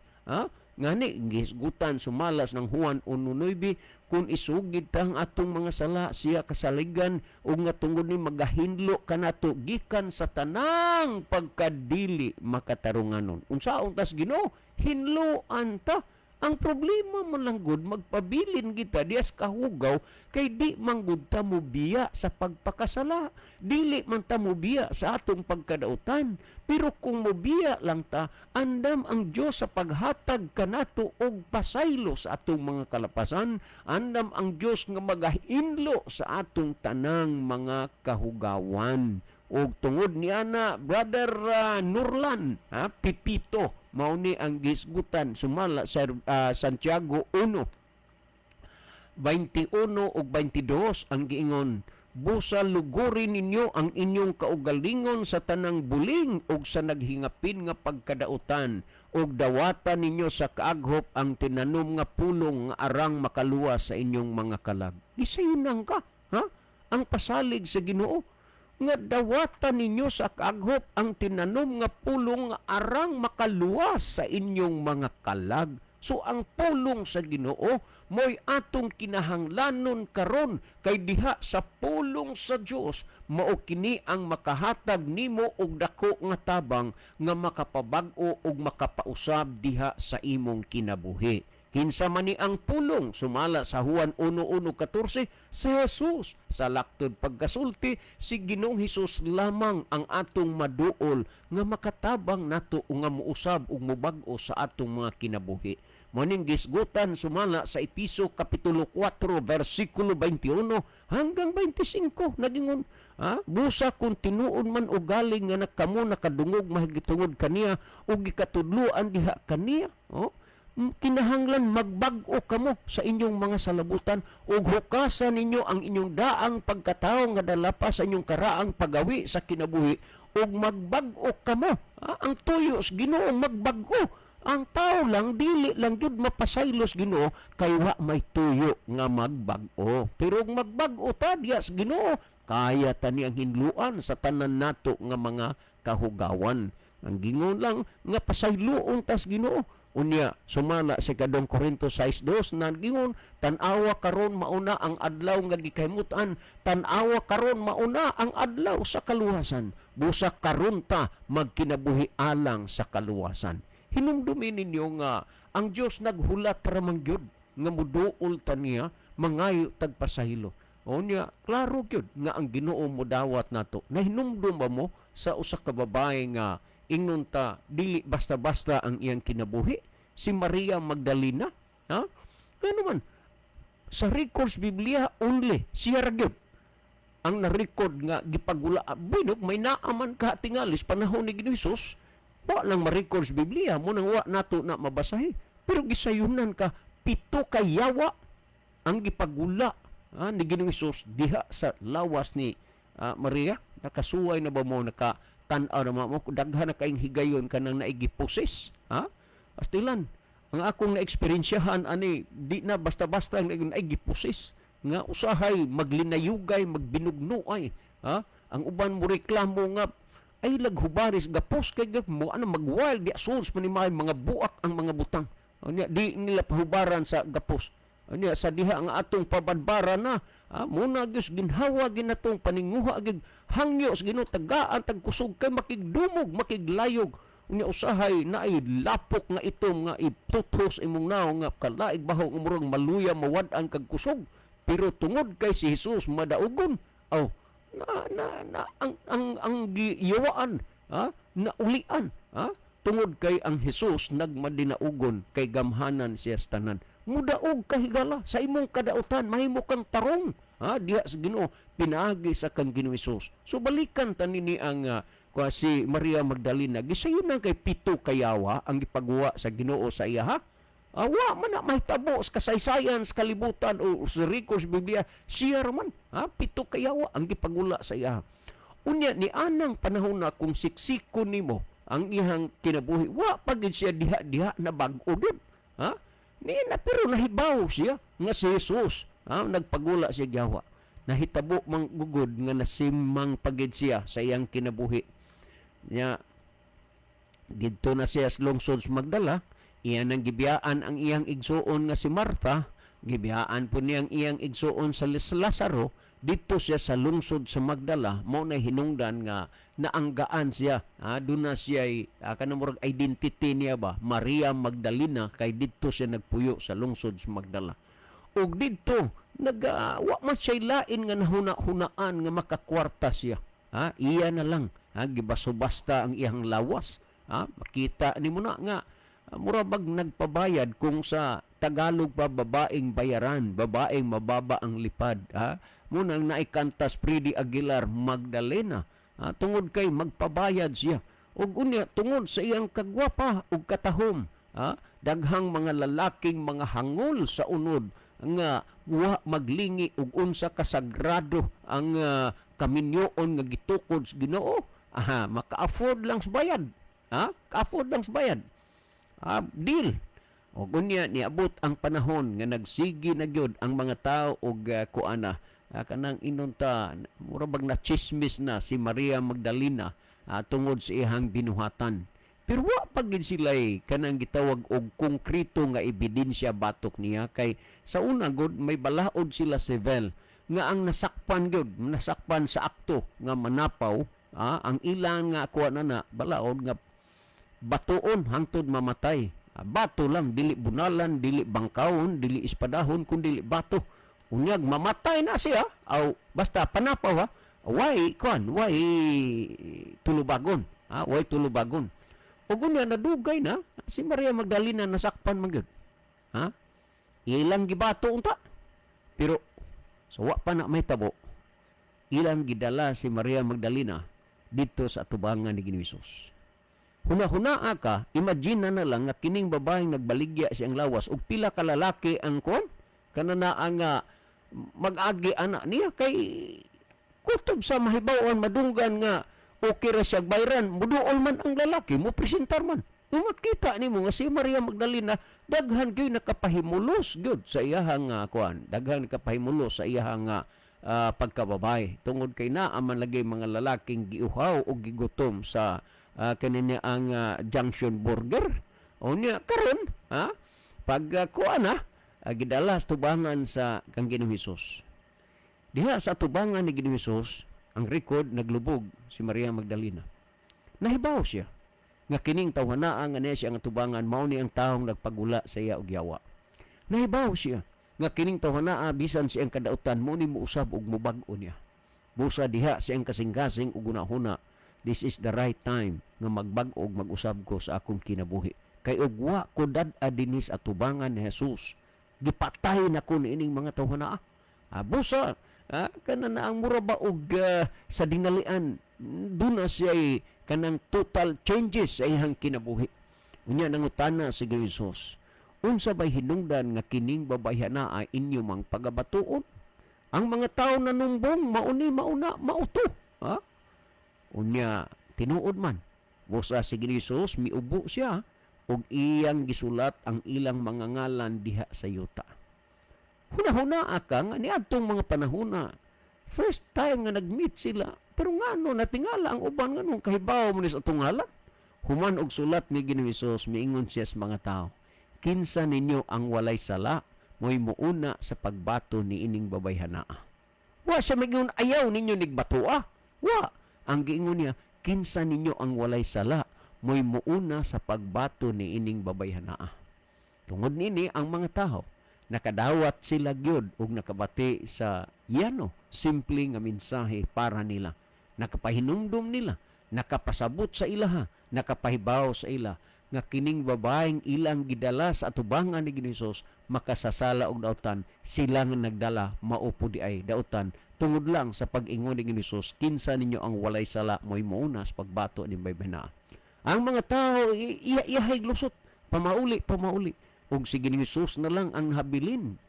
Ngani gisgutan sumalas ng Juan 1:9, kung isugid ta ang atong mga sala siya kasaligan ug nga tungod ni magahinlo kanato gikan sa tanang pagkadili makatarunganon. Unsaon tas Ginoo? Hinloan ta. Ang problema man lang gud magpabilin kita dias kahugaw kay di manggud ta mobiya sa pagpakasala, dili man ta mobiya sa atong pagkadautan. Pero kung mobiya lang ta, andam ang Dios sa paghatag kanato og pasaylo sa atong mga kalapasan, andam ang Dios nga magahinlo sa atong tanang mga kahugawan. Og tungod niya na Brother Nurlan Pipito, mauni ang gisgutan sumala sa Santiago 1:21 ug 22 ang giingon, busa lugurin ninyo ang inyong kaugalingon sa tanang buling ug sa naghingapin nga pagkadautan ug dawatan ninyo sa kaaghop ang tinanom nga pulong nga arang makaluwas sa inyong mga kalag. Gisayunan ka, ang pasalig sa Ginoo nga dawatan ninyo sa kaaghop ang tinanom nga pulong nga arang makaluwas sa inyong mga kalag. So ang pulong sa Ginoo mo'y atong kinahanglanon karon, kay diha sa pulong sa Dios mao kini ang makahatag nimo og dako nga tabang nga makapabag-o ug makapausab diha sa imong kinabuhi. Kinsa man ni ang pulong sumala sa Juan 1:14, si Jesus sa laktod pagkasulti, si Ginoong Hesus lamang ang atong maduol nga makatabang nato nga muusab ug mubag-o sa atong mga kinabuhi. Maning gisgutan sumala sa Episo kapitulo 4 bersikulo 21 hanggang 25 nagingon, busa kung tinuod man o galing nga nakamo nakadungog mahigitungod kaniya ug gikatudloan diha kaniya, kinahanglan magbag-o kamo sa inyong mga salabutan ug hukasan ninyo ang inyong daang pagkatawo nga dala sa inyong karaang pagawi sa kinabuhi ug magbag-o kamo. Ang tuyo sa Ginoo magbag-o. Ang tao lang dili lang gyud mapasaylos Ginoo kay wa may tuyo nga magbag-o. Pero ug magbag-o ta diya sa Ginoo, kaya ta ni ang hinluan sa tanan nato nga mga kahugawan. Ang gingon lang nga pasayloon tas Ginoo. Unya, sumala sa 2 Korintos 6:2 na gingon, tan-awa karon mauna ang adlaw nga gikahimutan, tan-awa karon mauna ang adlaw sa kaluwasan. Busa karon ta magkinabuhi alang sa kaluwasan. Hinumdumin ninyo nga ang Dios naghulat ra man gyud nga muduol ta niya mangayo tagpasahilo. Unya, klaro gyud nga ang Ginoo modawat nato. Nahinumdum ba mo sa usa ka babae nga ingnon ta dili basta-basta ang iyang kinabuhi, si Maria Magdalena, kano man sa records Biblia only siya ra gyud ang na-record nga gipagula binog may naaman ka tingalis panahon ni Ginoong Hesus, wa lang ma-records Biblia mo nang wa nato na mabasahi, pero gisayunan ka 7 ka yawa ang gipagula ni Ginoong Hesus diha sa lawas ni Maria. Nakasuway na ba mo tan-aw na mo daghan na kaing higayon kanang naigiposes, astilan ang akong naeksperyensyahan ani di na basta-basta ang naigiposes, nga usahay maglinayugay, magbinugnuay, ha? Ang uban mo reklamo nga ay laghubaris gapos kay mo ano magwild di asons manimay mga buak ang mga butang. Unya di nila pahubaran sa gapos. Unya sa diha nga atong pabadbaran na muna gyud ginhawa ginatong paninguha gid hangyo sa Ginoo tagaan tagkusog kay makigdumog makiglayog. Unya usahay na ay lapok nga itom nga itutos imong naw nga kalaig baho nga murang maluya mawad-an kag kusog. Pero tungod kay si Jesus madaugon, ang giyawaan, na ulian, tungod kay ang Jesus nagmadinaugon kay gamhanan siya sa tanan. Mudaog kahigala sa imong kadautan, mahimo kang tarong, diha sa Ginoo pinaagi sa kang Ginoo Jesus. So balikan tanini ang si Maria Magdalena, gisayon na kay pito kayawa ang gipagawa sa Ginoo sa iya, ha? Wa man na mahitabo sa kasaysayan sa kalibutan o sa records Biblia siya raman pito kayawa ang gipagula sa iya. Unya ni anang panahon na kung siksiko nimo ang ihang kinabuhi wa pagid siya diha na bag-o gid, ni na pero nahibaw siya nga si Jesus nagpagula siya giyawa. Nahitabo mang gugod nga nasimang pagid siya sa iyang kinabuhi nya. Didto na siya sa lungsod sa Magdala. Iyan ang gibiyaan ang iyang igsuon nga si Martha, gibiyaan po niyang iyang igsuon sa Lazaro, dito siya sa lungsod sa Magdala, mo na hinungdan nga naanggaan siya. Doon na siya, kanamurag identity niya ba, Maria Magdalena, kay dito siya nagpuyo sa lungsod sa Magdala. O dito, wa man siya lain nga nahuna-hunaan nga makakwarta siya. Iya na lang, gibaso-basta ang iyang lawas. Makita ni mo na nga, murabag nagpabayad kung sa Tagalog pa babaeng bayaran, babaeng mababa ang lipad. Munang naikantas Freddy Aguilar Magdalena. Tungod kay magpabayad siya. Ug unya tungod sa iyang kagwapa ug katahom. Daghang mga lalaking mga hangol sa unod nga wa maglingi ug unsa kasagrado ang kaminyoon nga gitukod sa Ginoo. Maka-afford lang sa bayad. Ka-afford lang sa bayad. Deal. O gunya niabot ang panahon nga nagsigi na gyud ang mga tao og kuana kanang inunta murabag na chismis na si Maria Magdalena tungod sa ihang binuhatan. Pero wa pagid sila kanang gitawag og konkreto nga ebidensya batok niya kay sa una gud may balaod sila civil nga ang nasakpan sa akto nga manapaw ang ilang nga kuana na balaod nga batuon hangtod mamatay. Bato lang, dili bunalan, dili bangkawon, dili ispadahon, kundi dili bato. Unyag mamatay na siya, basta panapaw way tulubagon. Way tulubagon. O gunya nadugay na si Maria Magdalena nasakpan man gyud. Ilang gibato unta. Pero sa wa pa na may tabo, ilang gidala si Maria Magdalena dito sa atubangan ni Ginoong Hesus. Huna-hunaa ka, imagine na lang nga kining babaeng nagbaligya siyang lawas ug pila ka lalaki ang kon kanana ang mag-agi anak niya kay kutob sa mahibawan madunggan nga okay ra siya bayran muduol man ang lalaki mo presentar man. Kung makita nimo nga si Maria Magdalena daghan gyud nakapahimulos gyud sa iyahang daghan nakapahimulos sa iyahang pagkababay tungod kay naa man lagay mga lalaking giuhaw o gigutom sa kanina ang junction burger. O niya karon pag gidala sa tubangan sa kang Ginoong Hesus. Diha sa tubangan ni Ginoong Hesus, ang record naglubog si Maria Magdalena. Nahibaw siya nga kining tawhanaan nga niya siya ang tubangan mao ni ang taong nagpagula sa iya og yawa. Nahibaw siya nga kining tawhanaa bisan siyang kadautan mo ni muusab og mubag-o niya. Busa diha siyang kasing-kasing ug una-huna, this is the right time nga magbag-o og mag-usab ko sa akong kinabuhi. Kay og wa ko dad-a dinis atubangan ni Jesus. Gipatay na ko niining mga tawhanaa. Busa kana na ang mura ba og sa dinalian duna siya kanang total changes sa iyang kinabuhi. Unya nangutana si Jesus, unsa bay hinungdan nga kining babayhana ay inyo mang pagabatuon? Ang mga tao nanumbong mauna mauto. Unya tinuod man. Busa si Jesus miubo siya og iyang gisulat ang ilang mga ngalan diha sa yuta. Huna-huna ka nga ni atong mga panahuna. First time nga nag-meet sila. Pero ngano natingala ang uban nganong kahibaw mo ni sa atong ngalan. Human og sulat ni Ginoong Hesus miingon siya sa mga tao, kinsa ninyo ang walay sala, mo'y muuna sa pagbato ni ining babayhanaa. Wa siya migingon ayaw ninyo nigbatoa. Wa. Ang giingon niya, kinsa ninyo ang walay sala, mo'y muuna sa pagbato ni ining babayhanaa. Tungod nini ang mga tao, nakadawat sila gyud og nakabati sa yano, simple nga mensahe para nila. Nakapahinumdum nila, nakapasabot sa ilaha, nakapahibaw sa ila nga kining babaeng ilang gidala sa atubangan ni Hesus makasasala og dautan, sila nga nagdala maupo di ay dautan tungod lang sa pag-ingon ni Hesus, kinsa ninyo ang walay sala mo'y muuna sa pagbato ni babayhanaa. Ang mga tao iyahay lusot, pamauli og si Ginoong Hesus na lang ang habilin,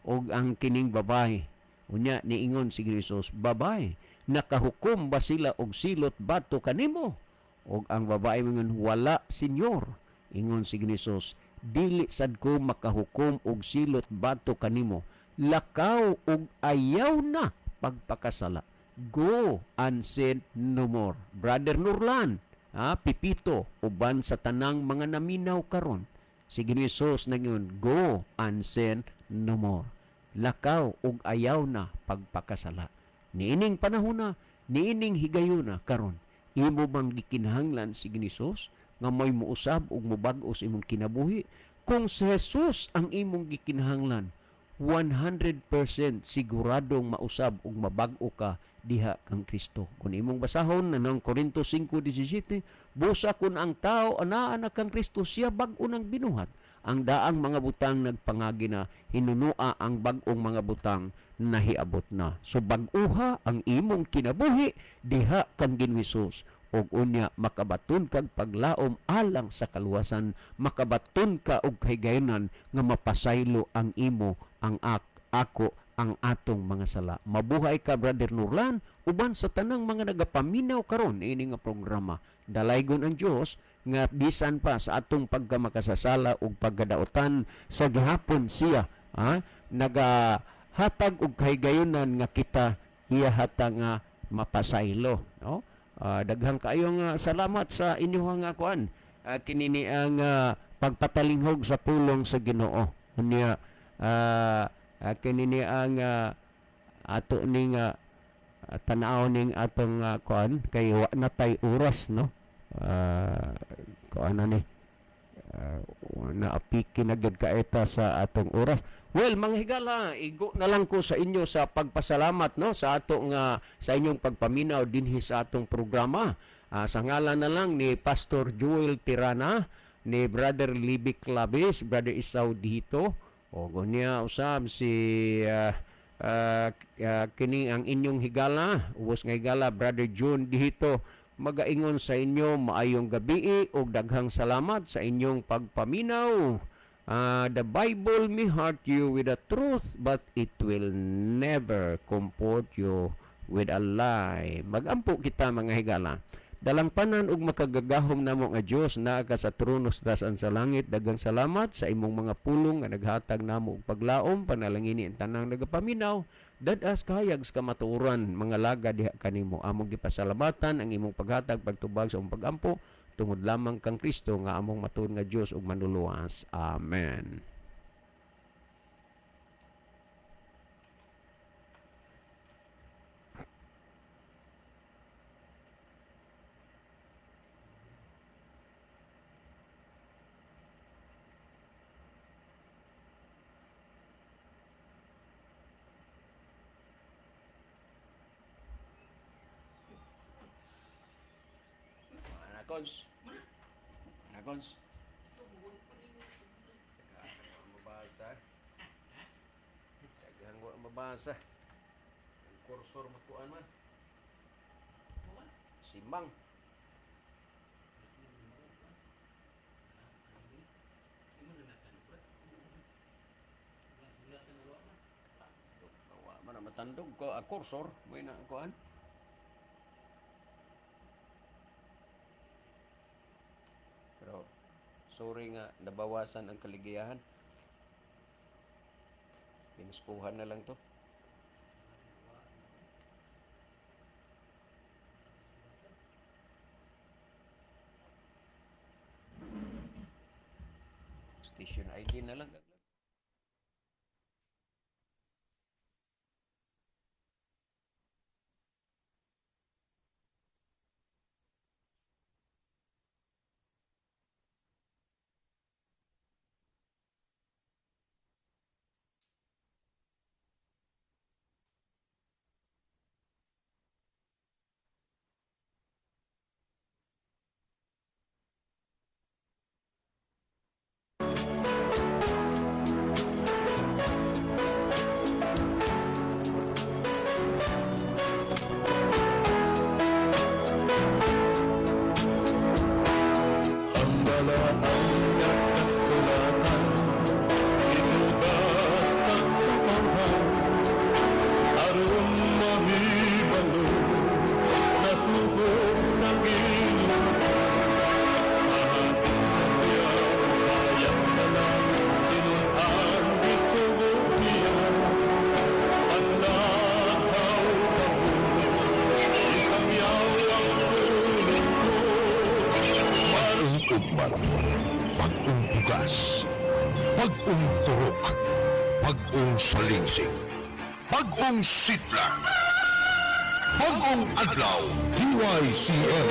og ang kining babae. Unya niingon si Ginoong Hesus, babae, nakahukom ba sila og silot bato kanimo? Og ang babae mingon, wala, senyor. Ingon si Ginoong Hesus, dili sad ko makahukom og silot bato kanimo. Lakaw og ayaw na pagpakasala. Go and sin no more. Brother Nurlan, Pipito, uban sa tanang mga naminaw karon. Si Ginoong Hesus nangon, go and sin no more. Lakaw og ayaw na pagpakasala. Niining panahon na, niining higayuna karon. Imo bang gikinahanglan si Ginoong Hesus nga may muusab og mubag-o sa imong kinabuhi? Kung si Jesus ang imong gikinahanglan, 100% siguradong mausab og mabag-o ka diha kang Kristo. Kung imong basahon na ng Korinto 5:17, busa kun ang tao anaa na kang Kristo, siya bag-o nang binuhat. Ang daang mga butang nagpangagi na, hinunua ang bag-ong mga butang nahiabot na. So bag-uha ang imong kinabuhi diha kang Ginoong Hesus. Og unya makabaton kag paglaom alang sa kaluwasan, makabaton ka og kahigayonan nga mapasaylo ang imo, ang ako, ang atong mga sala. Mabuhay ka, Brother Nurlan, uban sa tanang mga nagapaminaw karon ini nga programa. Dalaygon ang Dios nga bisan pa sa atong pagkamakasasala ug paggadautan sa gihapon siya, nagahatag og kahigayonan nga kita iya hatag nga mapasaylo, no? Daghang kaayo nga salamat sa inyong nga kuan. Kinini ang pagpatalinghog sa pulong sa Ginoo. Unya kinini ang ato ning tanaw ning atong kuan kay wa na tay oras, no? Kuan na ni naapiki na gid kaeta sa atong oras. Well, mga higala, igo na lang ko sa inyo sa pagpasalamat, no, sa atong sa inyong pagpaminaw dinhi sa atong programa. Sa ngalan na lang ni Pastor Joel Tirana, ni Brother Libby Clavis, Brother Isaw Dito, o gunya usab si kini ang inyong higala, ubos nga higala, Brother June Dito, magaingon sa inyo maayong gabi ug daghang salamat sa inyong pagpaminaw. The Bible may hurt you with the truth, but it will never comfort you with a lie. Magampo kita mga higala. Dalangpanan ug makagagahom namo nga Dios naa ka sa trono sa tasan sa langit. Daghang salamat sa imong mga pulong nga naghatag namo og paglaom, panalangini ang tanang nagapaminaw. Dadas kahayag sa kamatuoran mga laga diha kanimo. Among gipasalamatan ang imong paghatag pagtubag sa imong pagampo tungod lamang kang Kristo nga among matuod nga Dios ug manluluwas. Amen. Anakons. Anakons. Mabasa. Tagang mabasa. Ang kursor matuan man. Simang. Mana matandog ko kursor mo na kuan. Pero sorry nga nabawasan ang kaligayahan. Kinuskuhan na lang to. Station ID na lang. Ang dalaang at kasulatan, inuda sa kapangan, aron mahibalo sa subok sa ilog. Sa ating kasiyaw, bayak sa langit, tinuan isugot niya. Ang lakaw kabuhay, isang yaw ang tulong ko. Pag-ung ugman, pag-ung ugas, pag-ung turok, pag-ung salingsing, pag-ung sitla, pag-ung adlaw, DYCM.